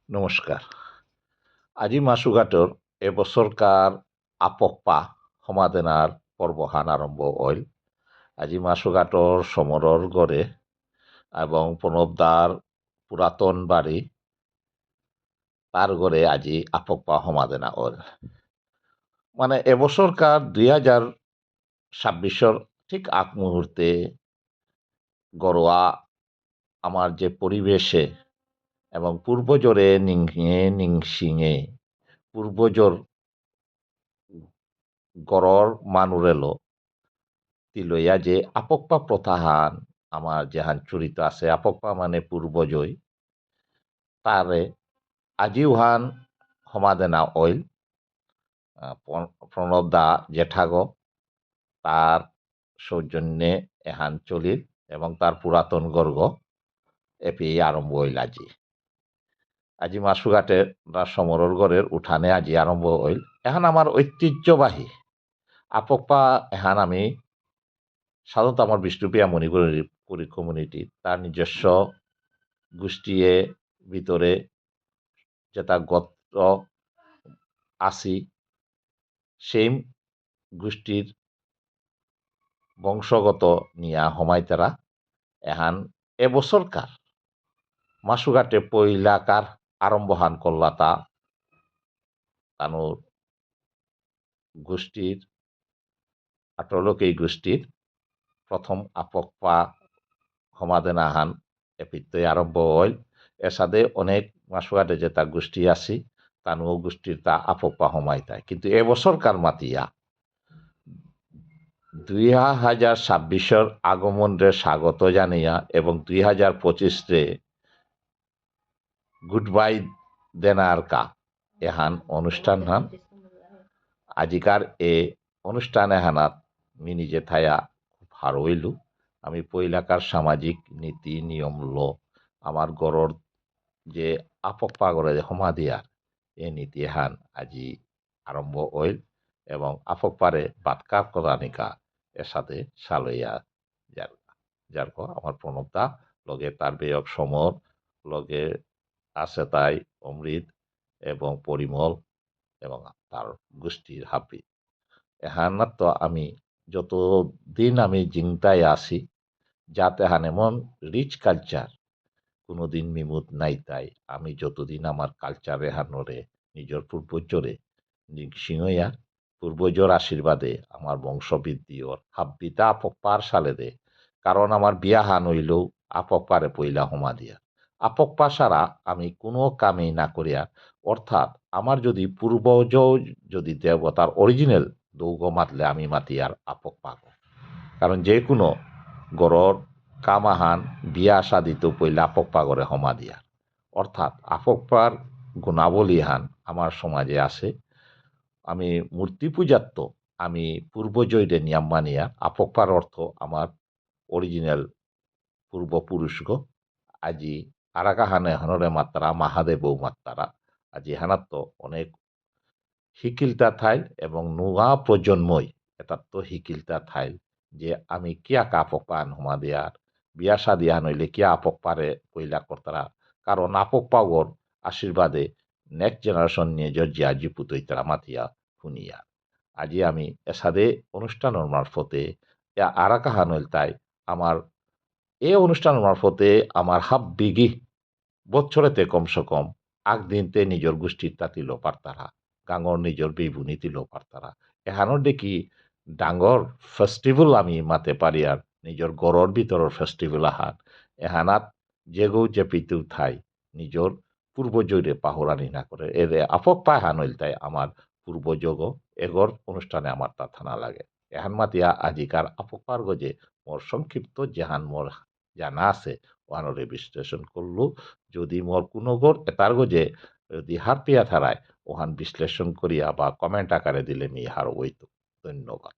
নমস্কাৰ। আজি মাছুঘাটৰ এবছৰকাৰ আপকপা সমাধানাৰ পৰ্বহান আৰম্ভ হল। আজি মাছুঘাটৰ সমৰৰ গড়ে এবং প্রণবদার পুরাতন বাড়ি তার গড়ে আজি আপকপা সমাধানা হল। মানে এবছরকার 2026 ঠিক আগ মুহূর্তে গড়োয়া আমার যে পরিবেশে এবং পূর্বজরে নিংসিঙে পূর্বজর গড়র মানুরেলো তিলইয়া যে আপকপা প্রথাহান আমার যেহান চরিত আছে আপকপা মানে পূর্বজয় তারে আজিওহান সমাধানা অইল প্রণব দা জেঠাগ তার সৌজন্যে এহান চলিল এবং তার পুরাতন গর্গ এপি আরম্ভ হইল আজি মাছুঘাটের সমরর গড়ের উঠানে আজি আরম্ভ হইল। এখন আমার ঐতিহ্যবাহী আপকপা এহান আমি সাধারণত আমার বিষ্ণুপ্রিয়া মণিপুরী কমিউনিটি তার নিজস্ব গোষ্ঠীয়ে ভিতরে যেটা গোত্র আসি সেই গোষ্ঠীর বংশগত নিয়া হমাইতারা এহান এবছরকার মাছুঘাটে পইলাকার আরম্ভহান করলাতা তানোর গোষ্ঠীর আটলোক এই গোষ্ঠীর প্রথম আপকপা সমাধানাহান এপিত্তই আরম্ভ হইল। এর সাথে অনেক মাছুঘাটে যে তা গোষ্ঠী আছি তানুও গোষ্ঠীর তা আপকপা সমাইতায় কিন্তু এবছরকার মাতিয়া 2026 আগমন রে স্বাগত জানিয়া এবং 2025 রে গুড বাই দেনার কা এহান অনুষ্ঠান হান আজিকার এ অনুষ্ঠান এহানাত মি নিজে থায়া ভালো হইলু। আমি পইলাকার সামাজিক নীতি নিয়ম আমার গড়র যে আপকপা গড়ে সমাধিয়ার এ নীতি হান আজি আরম্ভ হইল এবং আপকপারে বাতকার করানিকা এর সাথে সালইয়া যার আমার প্রণবদা লগে তার বেয়ক সমর লগে আছে তাই অমৃত এবং পরিমল এবং তার গোষ্ঠীর হাবি এহানাত তো আমি যতদিন আমি জিংতায় আসি যাতে হান এমন রিচ কালচার কোনোদিন মিমুত নাই তাই আমি যতদিন আমার কালচার এহানরে নিজের পূর্বজরে সিংহইয়া পূর্বজর আশীর্বাদে আমার বংশবৃদ্ধি ওর হাব্বিতা আপকপার সালে দে কারণ আমার বিয়া হান হইলেও আপকপারে পইলা হোমা দিয়া আপকপা সারা আমি কোনো কামেই না করিয়া অর্থাৎ আমার যদি পূর্বজ যদি দেবতার অরিজিনাল দৌগ মাতলে আমি মাতি আর আপকপা কারণ যে কোনো গড়র কামাহান বিয়া সাদিত পইলা আপকপা গড়ে হমা দিয়া অর্থাৎ আপকপার গুণাবলী হান আমার সমাজে আছে। আমি মূর্তি পূজাত্ম আমি পূর্বজয়রে নিয়াম মানিয়া আপকপার অর্থ আমার অরিজিনাল পূর্বপুরুষগ আজি আরাকা হানে হানরে মাত্রা মাহাদেব মাত্রারা আজি হানাত্ম অনেক হিকিলতা থাইল এবং নোয়া প্রজন্মই এটাত্ত হিকিলতা থাইল যে আমি কিয়া আপকপা আনহমা দেয়ার বিয়া সাদি আনইলে কিয়া আপকপারে পইলা করতারা কারণ আপকপাগর আশীর্বাদে নেক্সট জেনারেশন নিয়ে জর্জিয়া জিপুতই তারা মাতিয়া শুনিয়া আজি আমি এসাদে অনুষ্ঠানের মারফতে আরাকা হানইল তাই আমার এই অনুষ্ঠানের মারফতে আমার হাব বিগি বছরেতে কমসে কম আগ দিনতে নিজের গোষ্ঠীর তাতিল পারতারা গাঙর নিজের বিভুনি তিল পারতারা এহানোর দেখি ডাঙর ফেস্টিভ্যাল আমি মাতে পারি আর নিজের গড়র ভিতরের ফেস্টিভ্যাল আহার এহানাত যেগৌ যে পিতু থাই নিজের পূর্বজয়রে পাহরানি না করে এরে আপক পায় হানইল তাই আমার পূর্বযোগ এগর অনুষ্ঠানে আমার তা থানা লাগে এহান মাতিয়া আজিকার আপকার গজে মোর সংক্ষিপ্ত যেহান মোর জানা আছে ওহানরে বিশ্লেষণ করলু যদি মোর কোনো গড় এটার গজে যদি হার পিয়া থারায় ওহান বিশ্লেষণ করিয়া বা কমেন্ট আকারে দিলে মি হার ওইতো। ধন্যবাদ।